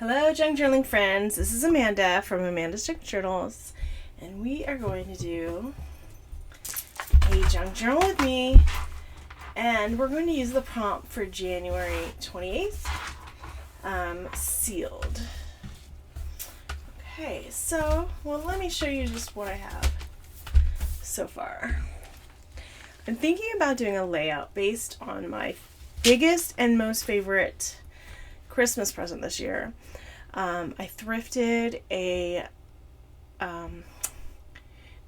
Hello, junk journaling friends. This is Amanda from Amanda's Junk Journals, and we are going to do a junk journal with me, and we're going to use the prompt for January 28th, sealed. Okay, so, let me show you just what I have so far. I'm thinking about doing a layout based on my biggest and most favorite Christmas present this year. I thrifted a, not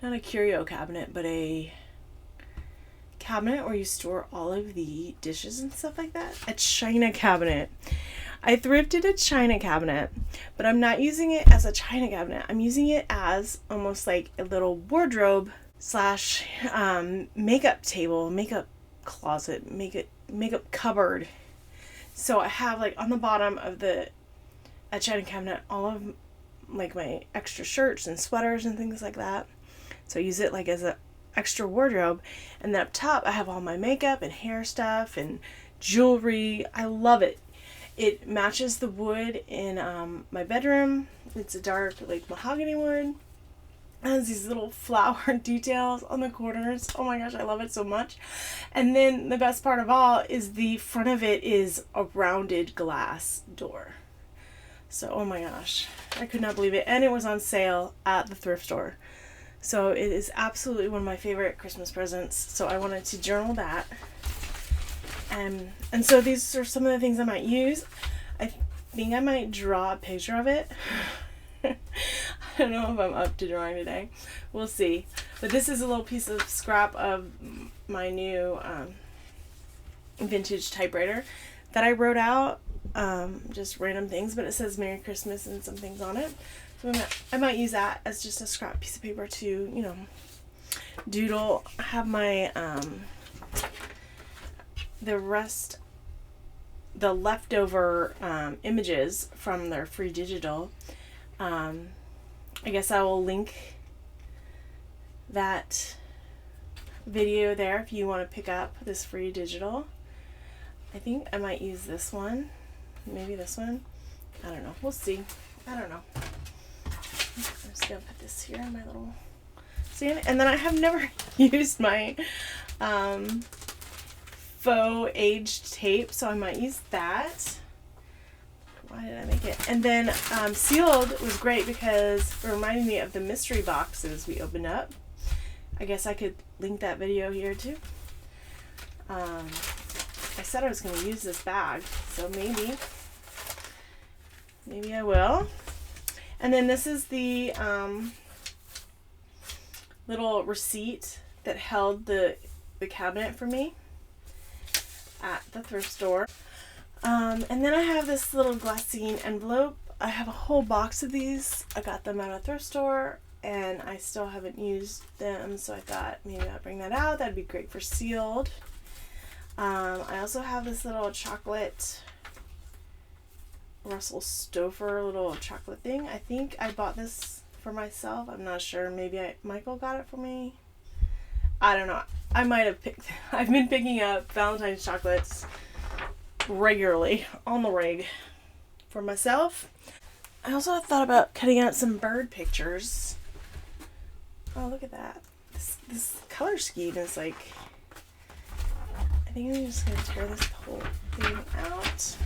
a curio cabinet, but a cabinet where you store all of the dishes and stuff like that. A china cabinet. I thrifted a china cabinet, but I'm not using it as a china cabinet. I'm using it as almost like a little wardrobe slash makeup table, makeup closet, makeup cupboard. So I have like on the bottom of a china cabinet all of like my extra shirts and sweaters and things like that. So I use it like as an extra wardrobe. And then up top I have all my makeup and hair stuff and jewelry. I love it. It matches the wood in my bedroom. It's a dark like mahogany wood. It has these little flower details on the corners. Oh my gosh, I love it so much. And then the best part of all is the front of it is a rounded glass door. So, oh my gosh, I could not believe it. And it was on sale at the thrift store. So it is absolutely one of my favorite Christmas presents. So I wanted to journal that. And so these are some of the things I might use. I think I might draw a picture of it. I don't know if I'm up to drawing today. We'll see. But this is a little piece of scrap of my new vintage typewriter that I wrote out. Just random things, but it says Merry Christmas and some things on it. So I might use that as just a scrap piece of paper to, doodle. I have my, the leftover images from their free digital. I guess I will link that video there if you want to pick up this free digital. I think I might use this one. Maybe this one. I don't know. We'll see. I don't know. I'm just going to put this here in my little stand. And then I have never used my faux aged tape, so I might use that. Why did I make it? And then sealed was great because it reminded me of the mystery boxes we opened up. I guess I could link that video here too. I said I was going to use this bag, so maybe I will. And then this is the little receipt that held the cabinet for me at the thrift store. And then I have this little glassine envelope. I have a whole box of these. I got them at a thrift store and I still haven't used them, so I thought maybe I'll bring that out. That'd be great for sealed. I also have this little chocolate Russell Stover little chocolate thing. I think I bought this for myself. I'm not sure. Maybe Michael got it for me. I don't know. I might have I've been picking up Valentine's chocolates regularly on the rig for myself. I also thought about cutting out some bird pictures. Oh, look at that. This color scheme is like, I think I'm just going to tear this whole thing out.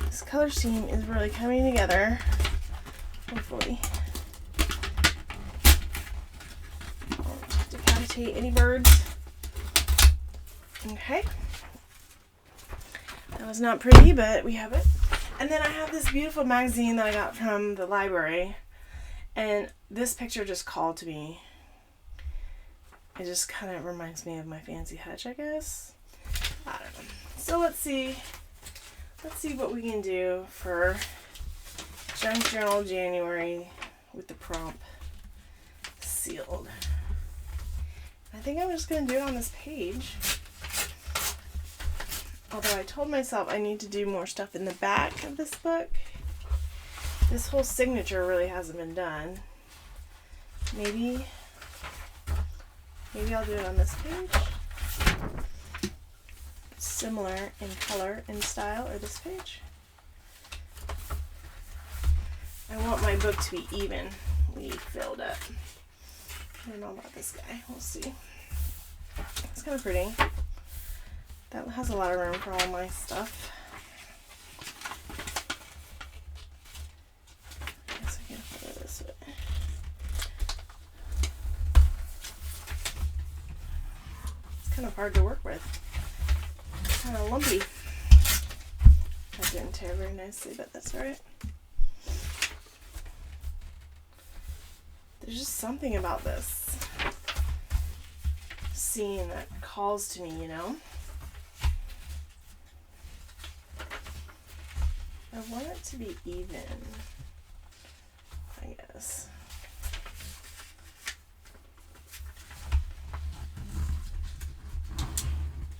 This color scheme is really coming together, hopefully. Don't decapitate any birds. Okay. That was not pretty, but we have it. And then I have this beautiful magazine that I got from the library. And this picture just called to me. It just kind of reminds me of my fancy hutch, I guess. I don't know. So let's see what we can do for Junk Journal January with the prompt sealed. I think I'm just going to do it on this page. Although I told myself I need to do more stuff in the back of this book. This whole signature really hasn't been done. Maybe I'll do it on this page. similar in color and style, or this page. I want my book to be evenly filled up. I don't know about this guy. We'll see. It's kind of pretty. That has a lot of room for all my stuff. I guess I can put it this way. It's kind of hard to work with. It's kind of lumpy. That didn't tear very nicely, but that's alright. There's just something about this scene that calls to me, you know? I want it to be even, I guess. I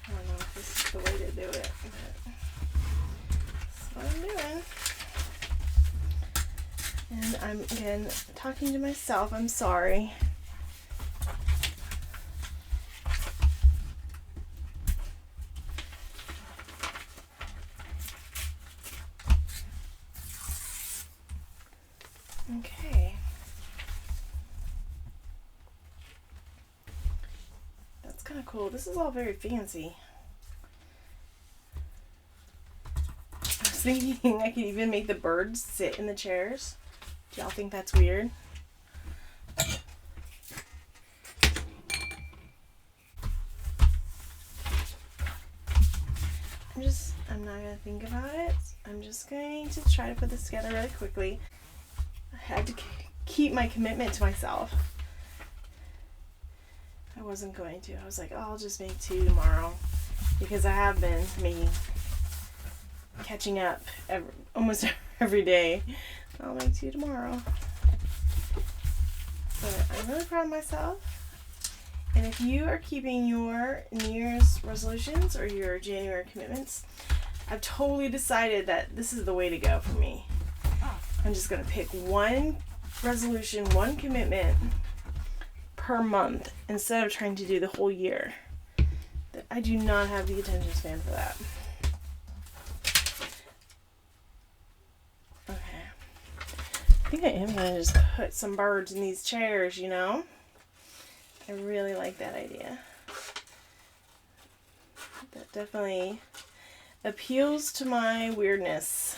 don't know if this is the way to do it, but that's what I'm doing. And I'm, again, talking to myself. I'm sorry. Okay. That's kind of cool. This is all very fancy. I was thinking I could even make the birds sit in the chairs. Do y'all think that's weird? I'm not going to think about it. I'm just going to try to put this together really quickly. I had to keep my commitment to myself. I wasn't going to. I was like, oh, I'll just make 2 tomorrow. Because I have been catching up almost every day. I'll make 2 tomorrow. But I'm really proud of myself. And if you are keeping your New Year's resolutions or your January commitments, I've totally decided that this is the way to go for me. I'm just going to pick one resolution, one commitment per month instead of trying to do the whole year. I do not have the attention span for that. I think I am going to just put some birds in these chairs, you know? I really like that idea. That definitely appeals to my weirdness.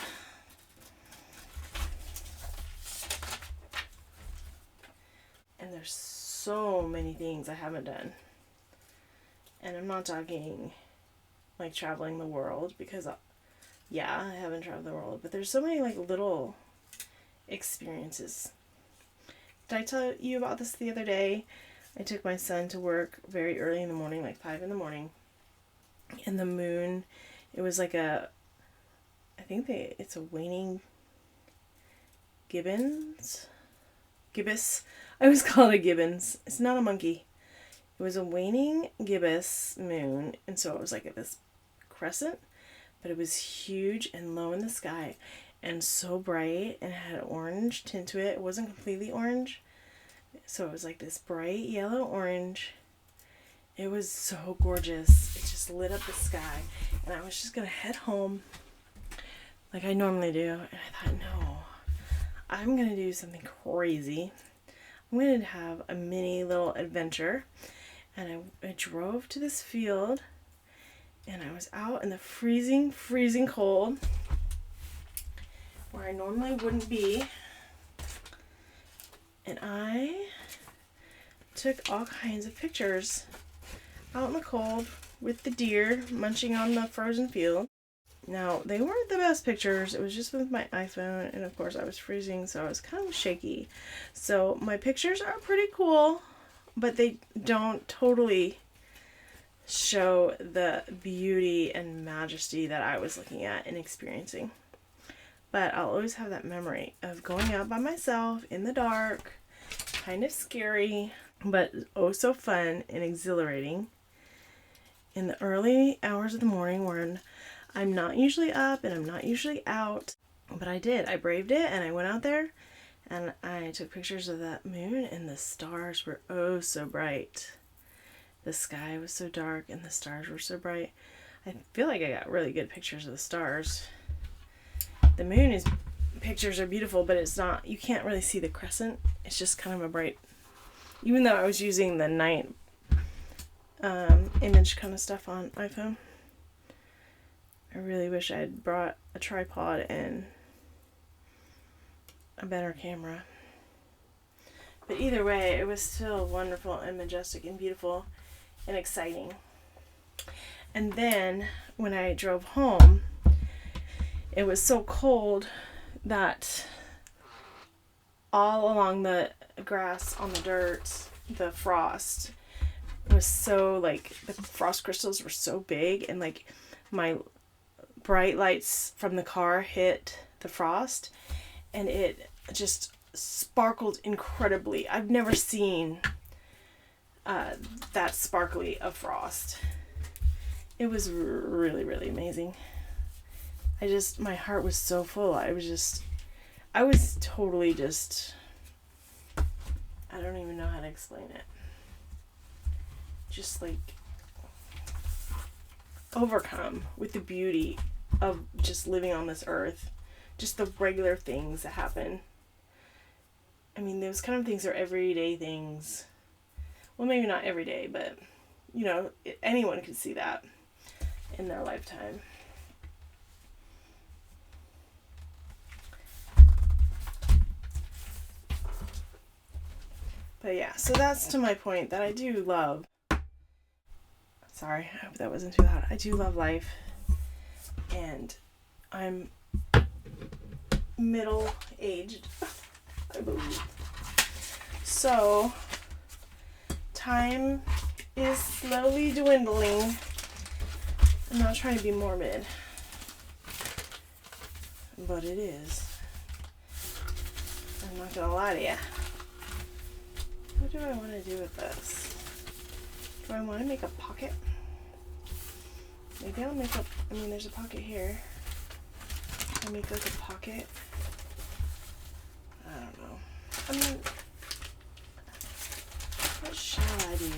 And there's so many things I haven't done. And I'm not talking like traveling the world because, yeah, I haven't traveled the world. But there's so many like little experiences. Did I tell you about this the other day? I took my son to work very early in the morning, like 5 in the morning. And the moon, it was like it's a waning gibbons. Gibbous. I always call it a gibbons. It's not a monkey. It was a waning gibbous moon. And so it was like this crescent, but it was huge and low in the sky. And so bright, and it had an orange tint to it. It wasn't completely orange. So it was like this bright yellow orange. It was so gorgeous. It just lit up the sky. And I was just going to head home like I normally do. And I thought, no, I'm going to do something crazy. I'm going to have a mini little adventure. And I drove to this field. And I was out in the freezing, freezing cold, where I normally wouldn't be. And I took all kinds of pictures out in the cold with the deer munching on the frozen field. Now, they weren't the best pictures. It was just with my iPhone, and of course I was freezing, so I was kind of shaky. So my pictures are pretty cool, but they don't totally show the beauty and majesty that I was looking at and experiencing. But I'll always have that memory of going out by myself in the dark, kind of scary, but oh so fun and exhilarating. In the early hours of the morning when I'm not usually up and I'm not usually out. But I did. I braved it and I went out there and I took pictures of that moon, and the stars were oh so bright. The sky was so dark and the stars were so bright. I feel like I got really good pictures of the stars. The moon is, pictures are beautiful, but it's not, you can't really see the crescent. It's just kind of a bright, even though I was using the night image kind of stuff on iPhone. I really wish I had brought a tripod and a better camera. But either way, it was still wonderful and majestic and beautiful and exciting. And then when I drove home, it was so cold that all along the grass, on the dirt, the frost was so, like, the frost crystals were so big, and like my bright lights from the car hit the frost and it just sparkled incredibly. I've never seen that sparkly of frost. It was really, really amazing. My heart was so full. I was totally just, I don't even know how to explain it. Just like overcome with the beauty of just living on this earth. Just the regular things that happen. I mean, those kind of things are everyday things. Well, maybe not every day, but, you know, anyone could see that in their lifetime. But yeah, so that's to my point that I do love. Sorry, I hope that wasn't too loud. I do love life. And I'm middle-aged, I believe. So, time is slowly dwindling. I'm not trying to be morbid, but it is. I'm not gonna lie to you. What do I want to do with this? Do I want to make a pocket? Maybe I'll make a, there's a pocket here. I'll make like a pocket. I don't know. What shall I do?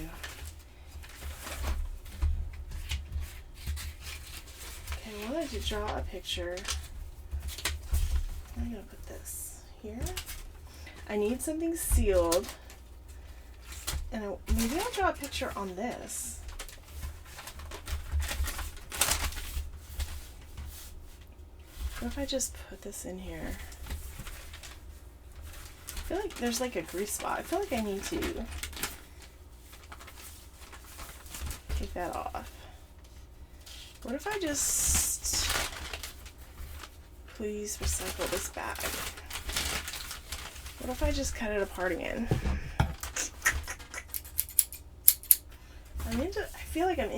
Okay, I wanted to draw a picture. I'm gonna put this here. I need something sealed. And maybe I'll draw a picture on this. What if I just put this in here? I feel like there's like a grease spot. I feel like I need to take that off. What if I just, please recycle this bag. What if I just cut it apart again? I feel like I'm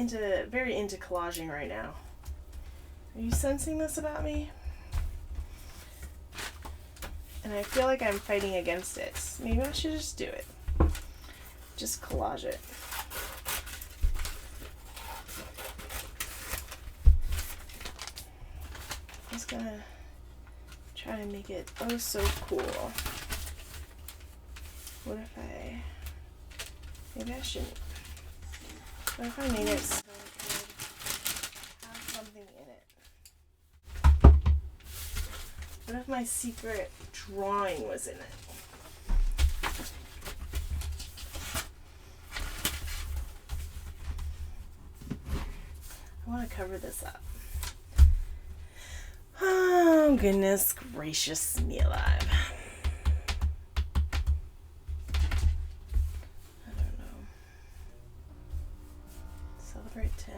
very into collaging right now. Are you sensing this about me? And I feel like I'm fighting against it. Maybe I should just do it. Just collage it. I'm just gonna try to make it oh so cool. What if maybe I shouldn't. What if I made it so it could have something in it? What if my secret drawing was in it? I want to cover this up. Oh, goodness gracious me alive. Celebrate 10.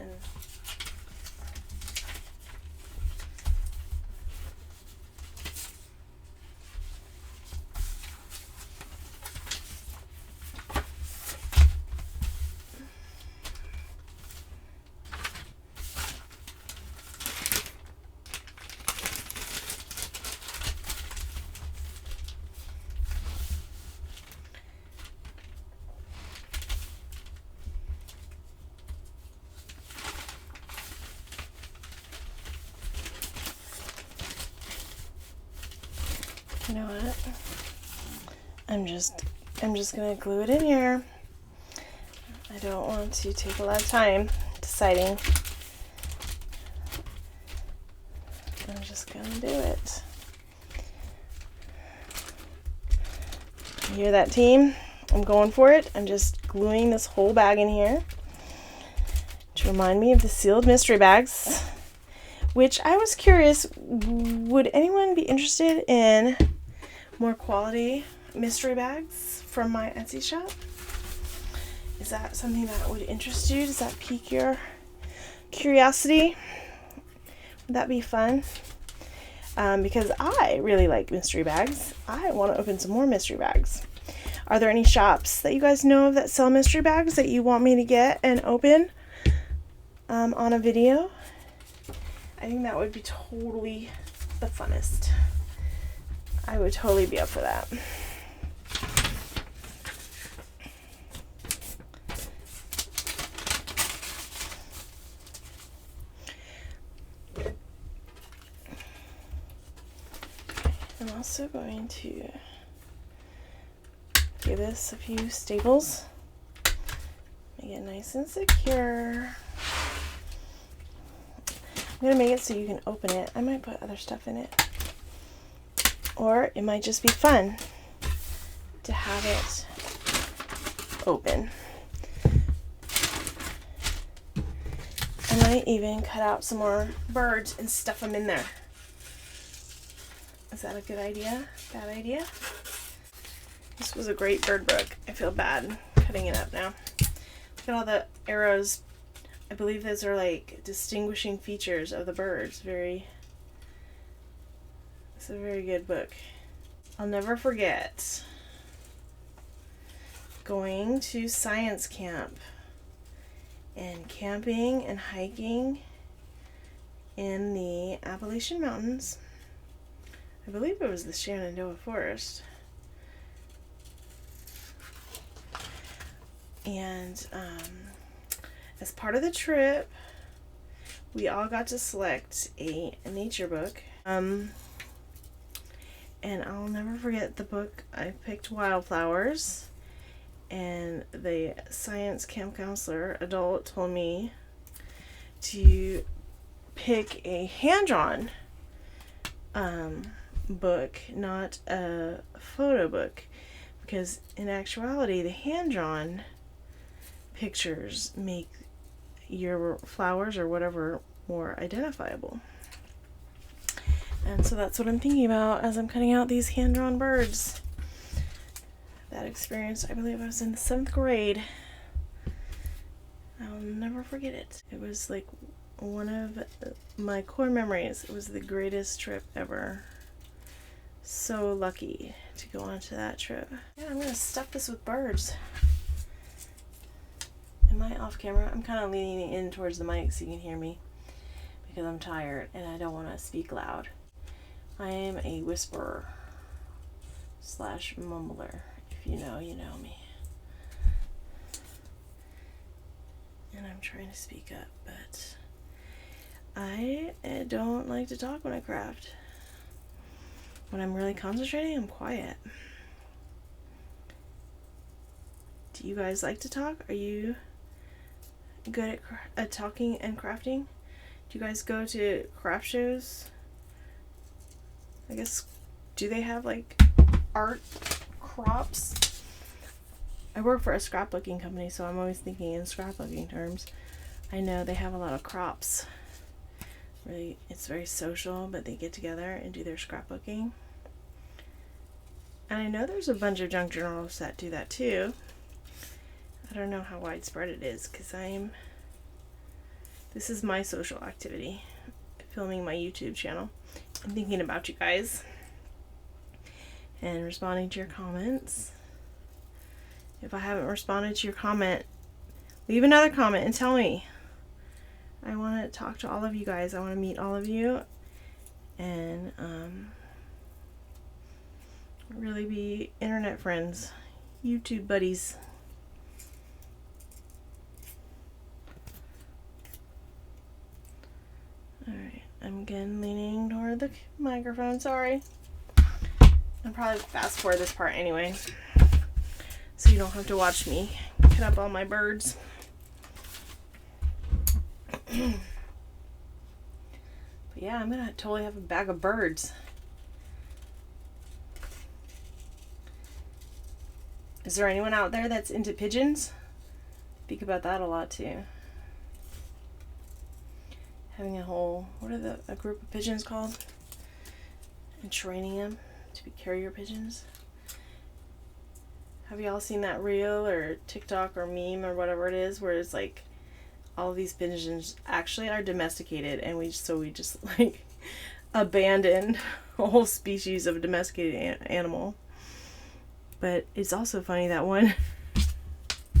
You know what? I'm just gonna glue it in here. I don't want to take a lot of time deciding just gonna do it. You hear that, team? I'm going for it. I'm just gluing this whole bag in here to remind me of the sealed mystery bags, which I was curious, would anyone be interested in more quality mystery bags from my Etsy shop? Is that something that would interest you? Does that pique your curiosity? Would that be fun? Because I really like mystery bags. I want to open some more mystery bags. Are there any shops that you guys know of that sell mystery bags that you want me to get and open on a video? I think that would be totally the funnest. I would totally be up for that. I'm also going to give this a few staples. Make it nice and secure. I'm going to make it so you can open it. I might put other stuff in it. Or it might just be fun to have it open. I might even cut out some more birds and stuff them in there. Is that a good idea? Bad idea? This was a great bird book. I feel bad cutting it up now. Look at all the arrows. I believe those are like distinguishing features of the birds. It's a very good book. I'll never forget going to science camp and camping and hiking in the Appalachian Mountains. I believe it was the Shenandoah Forest. And as part of the trip, we all got to select a nature book. And I'll never forget the book. I picked Wildflowers, and the science camp counselor, adult, told me to pick a hand-drawn book, not a photo book, because in actuality the hand-drawn pictures make your flowers or whatever more identifiable. And so that's what I'm thinking about as I'm cutting out these hand-drawn birds. That experience, I believe I was in the 7th grade. I'll never forget it. It was like one of my core memories. It was the greatest trip ever. So lucky to go on to that trip. Yeah, I'm gonna stuff this with birds. Am I off camera? I'm kind of leaning in towards the mic so you can hear me because I'm tired and I don't want to speak loud. I am a whisperer / mumbler. If you know, you know me. And I'm trying to speak up, but I don't like to talk when I craft. When I'm really concentrating, I'm quiet. Do you guys like to talk? Are you good at talking and crafting? Do you guys go to craft shows? I guess, do they have like art crops? I work for a scrapbooking company, so I'm always thinking in scrapbooking terms. I know they have a lot of crops. Really, it's very social, but they get together and do their scrapbooking. And I know there's a bunch of junk journalists that do that too. I don't know how widespread it is, because this is my social activity, filming my YouTube channel and thinking about you guys and responding to your comments. If I haven't responded to your comment, leave another comment and tell me. I want to talk to all of you guys. I want to meet all of you and really be internet friends, YouTube buddies. Alright, I'm again leaning toward the microphone, sorry. I'll probably fast forward this part anyway, so you don't have to watch me cut up all my birds. But But yeah, I'm gonna totally have a bag of birds. Is there anyone out there that's into pigeons? Think about that a lot too. Having what are a group of pigeons called? And training them to be carrier pigeons. Have y'all seen that reel or TikTok or meme or whatever it is where it's like all of these pigeons actually are domesticated, and we just like abandoned a whole species of a domesticated animal. But it's also funny, that one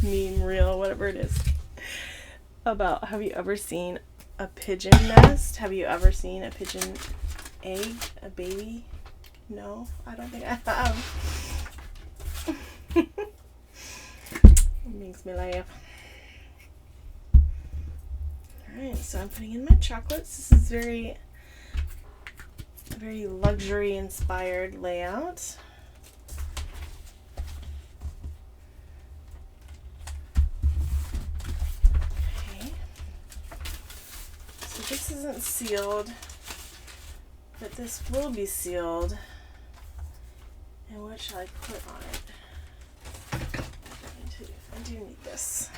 meme reel, whatever it is, about, have you ever seen a pigeon nest? Have you ever seen a pigeon egg? A baby? No, I don't think I have. It makes me laugh. Alright, so I'm putting in my chocolates. This is very luxury inspired layout. Okay. So this isn't sealed, but this will be sealed. And what shall I put on it? I do need this.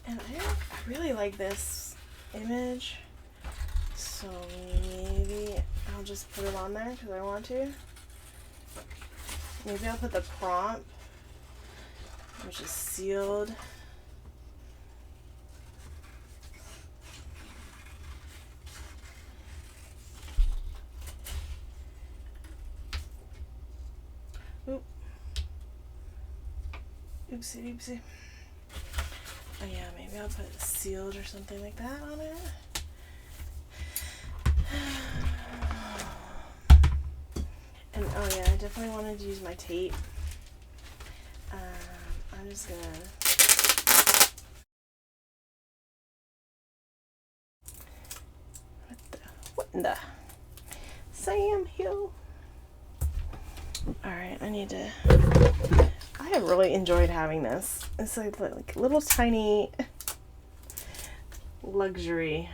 And I really like this image, so maybe I'll just put it on there because I want to. Maybe I'll put the prompt, which is sealed. Oop. Oopsie doopsie. Oh yeah, maybe I'll put sealed or something like that on it. And oh yeah, I definitely wanted to use my tape. I'm just gonna. What in the Sam Hill? Alright, I have really enjoyed having this. It's like little tiny luxury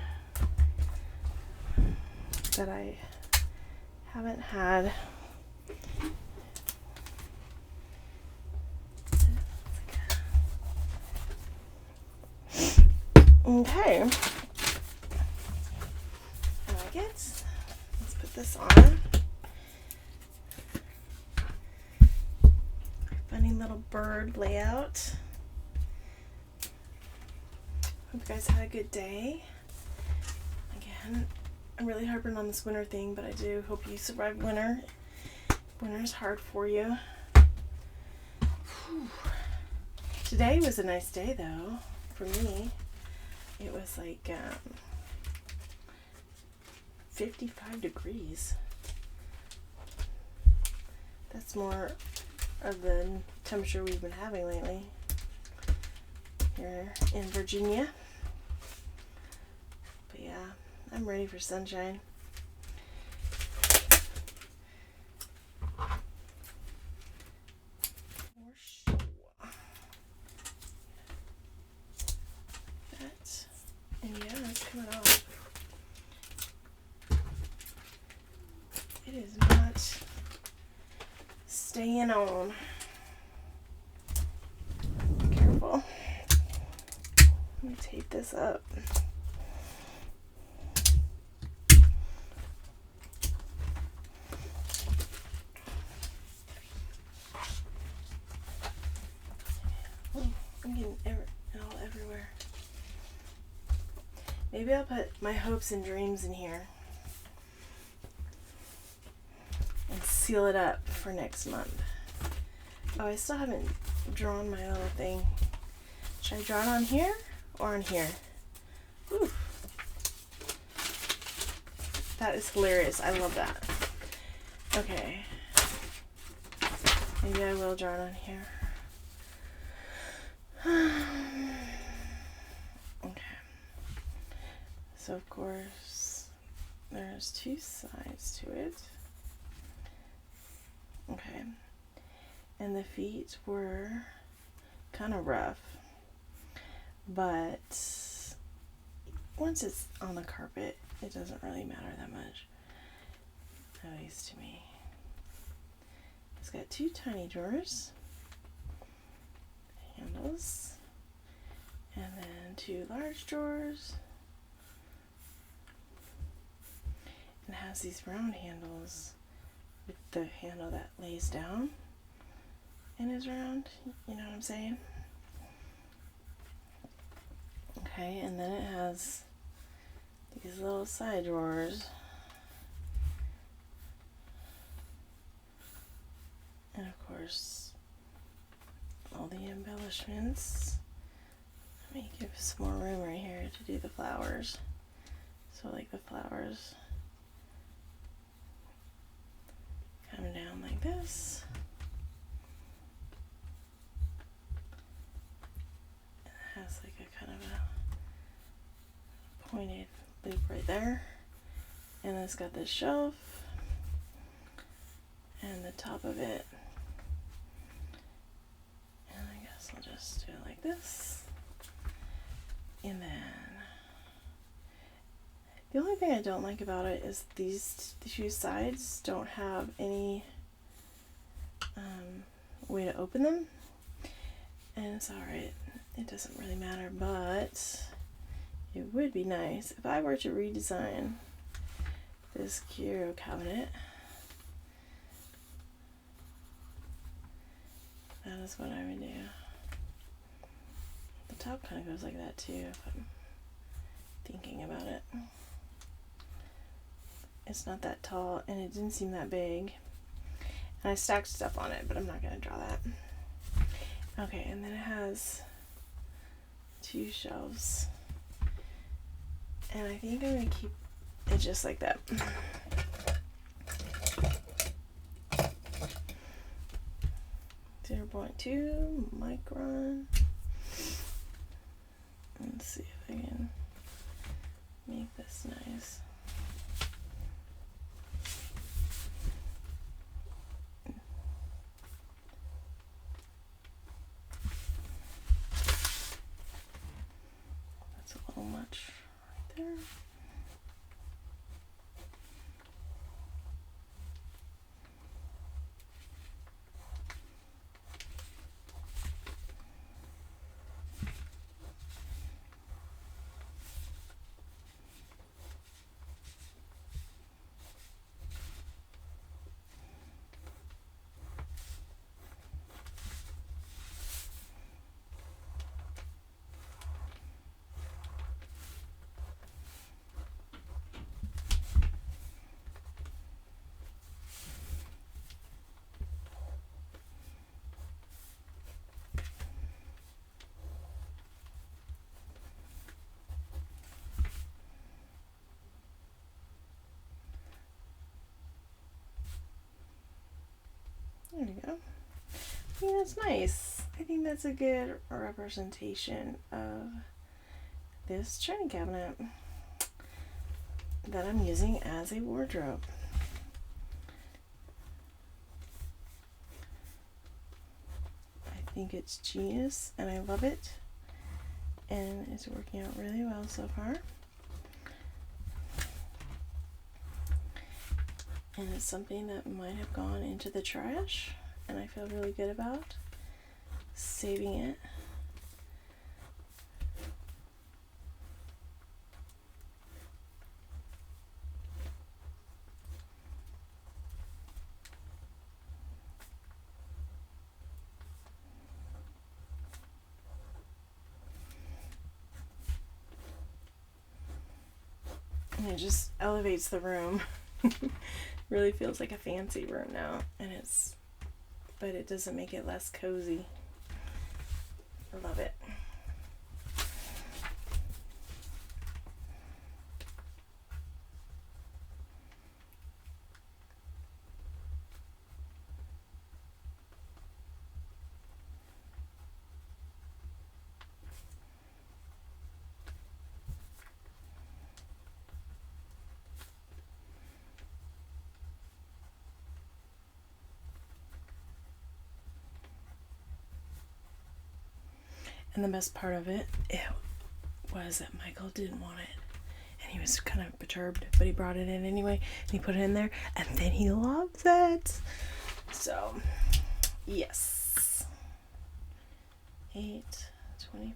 that I haven't had. Okay. I like it. Let's put this on. Funny little bird layout. Hope you guys had a good day. Again, I'm really harping on this winter thing, but I do hope you survive winter. Winter's hard for you. Whew. Today was a nice day though, for me. It was like 55 degrees. That's more of the temperature we've been having lately here in Virginia. But yeah, I'm ready for sunshine. And yeah, it's coming off. It is not staying on. Careful. Let me tape this up. I'm getting it all everywhere. Maybe I'll put my hopes and dreams in here and seal it up for next month. Oh, I still haven't drawn my little thing. Should I draw it on here or on here? Ooh. That is hilarious. I love that. Okay. Maybe I will draw it on here. So of course there's two sides to it. Okay. And the feet were kind of rough, but once it's on the carpet, it doesn't really matter that much, at least to me. It's got two tiny drawers, handles, and then two large drawers. It has these round handles with the handle that lays down and is round, you know what I'm saying? Okay, and then it has these little side drawers. And of course, all the embellishments. Let me give some more room right here to do the flowers. So like the flowers come down like this. It has like a kind of a pointed loop right there. And it's got this shelf and the top of it. And I guess I'll just do it like this. And then the only thing I don't like about it is these two sides don't have any way to open them. And it's alright, it doesn't really matter, but it would be nice if I were to redesign this curio cabinet. That is what I would do. The top kind of goes like that too, if I'm thinking about it. It's not that tall, and it didn't seem that big. And I stacked stuff on it, but I'm not going to draw that. Okay, and then it has two shelves. And I think I'm going to keep it just like that. 0.2 micron. Let's see if I can make this nice. That's a little much right there. There we go. I think that's nice. I think that's a good representation of this china cabinet that I'm using as a wardrobe. I think it's genius and I love it, and it's working out really well so far. And it's something that might have gone into the trash, and I feel really good about saving it. And it just elevates the room. Really feels like a fancy room now, and but it doesn't make it less cozy. I love it. And the best part of it was that Michael didn't want it. And he was kind of perturbed, but he brought it in anyway. And he put it in there. And then he loves it. So, yes. 8:25.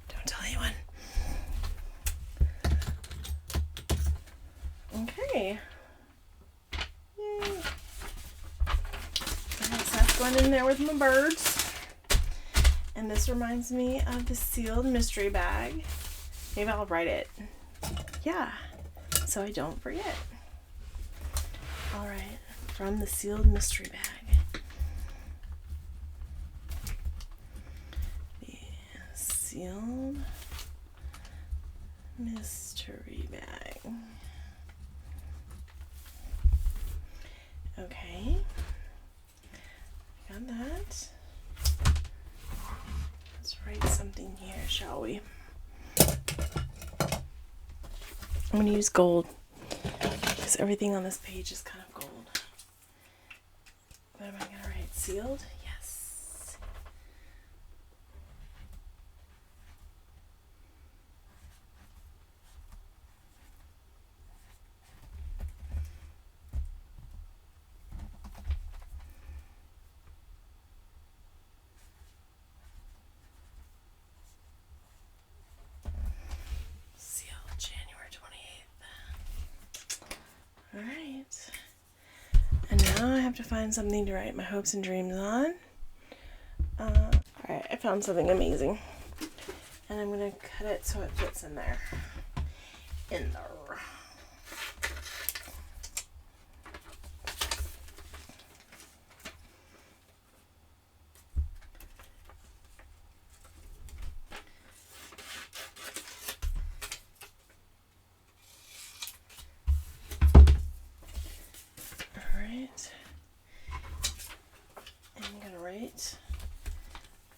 Don't tell anyone. Okay. Yay. Alright, so that's going in there with my birds. And this reminds me of the sealed mystery bag. Maybe I'll write it. Yeah, so I don't forget. Alright, from the sealed mystery bag. The sealed mystery bag. Okay, got that. Let's write something here, shall we? I'm going to use gold because everything on this page is kind of gold. What am I going to write? Sealed? Yes. Alright, and now I have to find something to write my hopes and dreams on. Alright, I found something amazing. And I'm going to cut it so it fits in there. In there.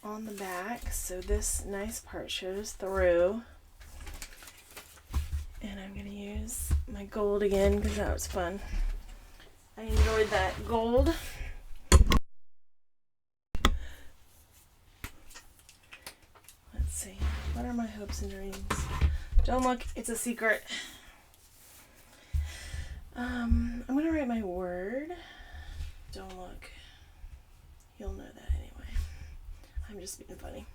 On the back so this nice part shows through, and I'm going to use my gold again because that was fun. I enjoyed that gold. Let's see, what are my hopes and dreams? Don't look, it's a secret. I'm going to write my word. Don't look, you'll know that anyway. I'm just being funny.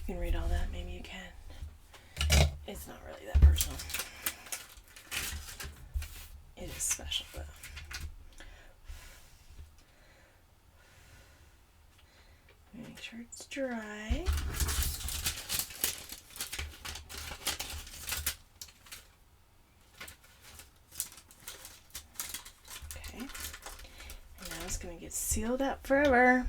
You can read all that, maybe you can. It's not really that personal. It is special though. Make sure it's dry. Okay. And now it's going to get sealed up forever.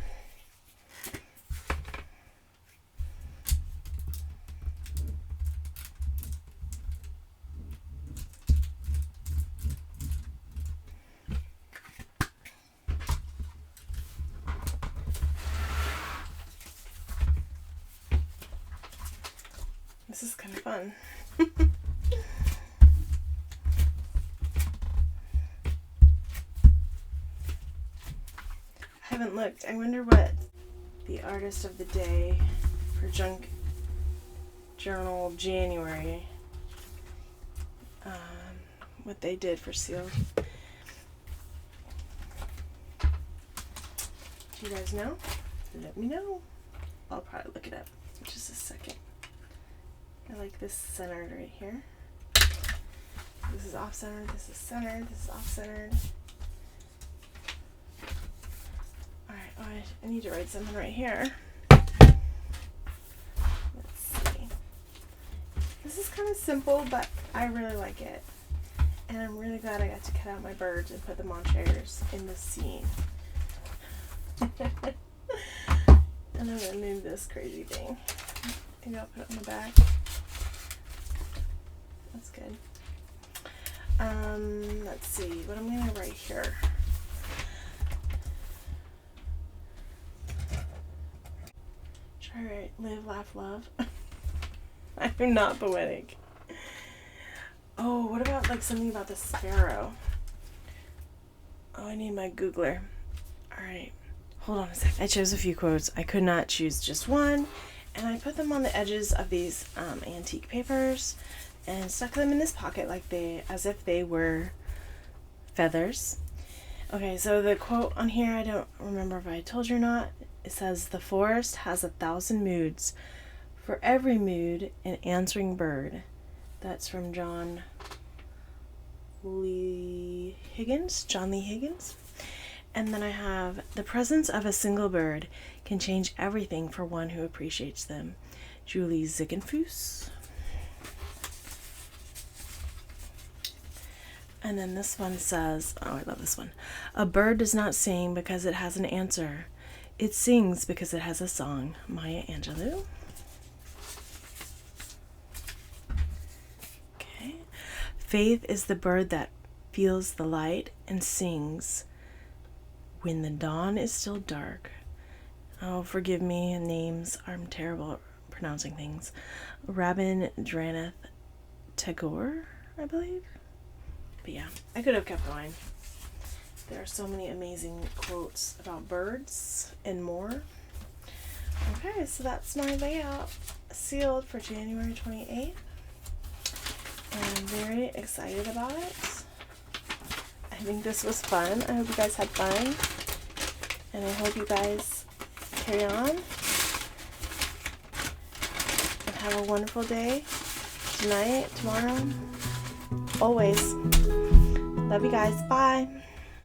This is kind of fun. I haven't looked. I wonder what the artist of the day for Junk Journal January, what they did for sealed. Do you guys know? Let me know. I'll probably look it up in just a second. I like this centered right here. This is off-centered, this is centered, this is off-centered. Alright, oh, I need to write something right here. Let's see. This is kind of simple, but I really like it. And I'm really glad I got to cut out my birds and put them on chairs in the scene. And I'm going to move this crazy thing. Maybe I'll put it on the back. That's good. Let's see what I'm going to write here. Try to write live, laugh, love. I'm not poetic. Oh, what about like something about the sparrow? Oh, I need my Googler. Alright, hold on a sec. I chose a few quotes. I could not choose just one. And I put them on the edges of these antique papers and stuck them in this pocket as if they were feathers. Okay, so the quote on here, I don't remember if I told you or not. It says, "The forest has 1,000 moods. For every mood, an answering bird." That's from John Lee Higgins. And then I have, "The presence of a single bird can change everything for one who appreciates them." Julie Ziegenfuss. And then this one says, oh, I love this one. "A bird does not sing because it has an answer. It sings because it has a song." Maya Angelou. Okay. "Faith is the bird that feels the light and sings when the dawn is still dark." Oh, forgive me, names. I'm terrible at pronouncing things. Rabindranath Tagore, I believe. But yeah, I could have kept going. There are so many amazing quotes about birds and more. Okay, so that's my layout sealed for January 28th. And I'm very excited about it. I think this was fun. I hope you guys had fun. And I hope you guys carry on. And have a wonderful day. Tonight, tomorrow. Always. Love you guys. Bye.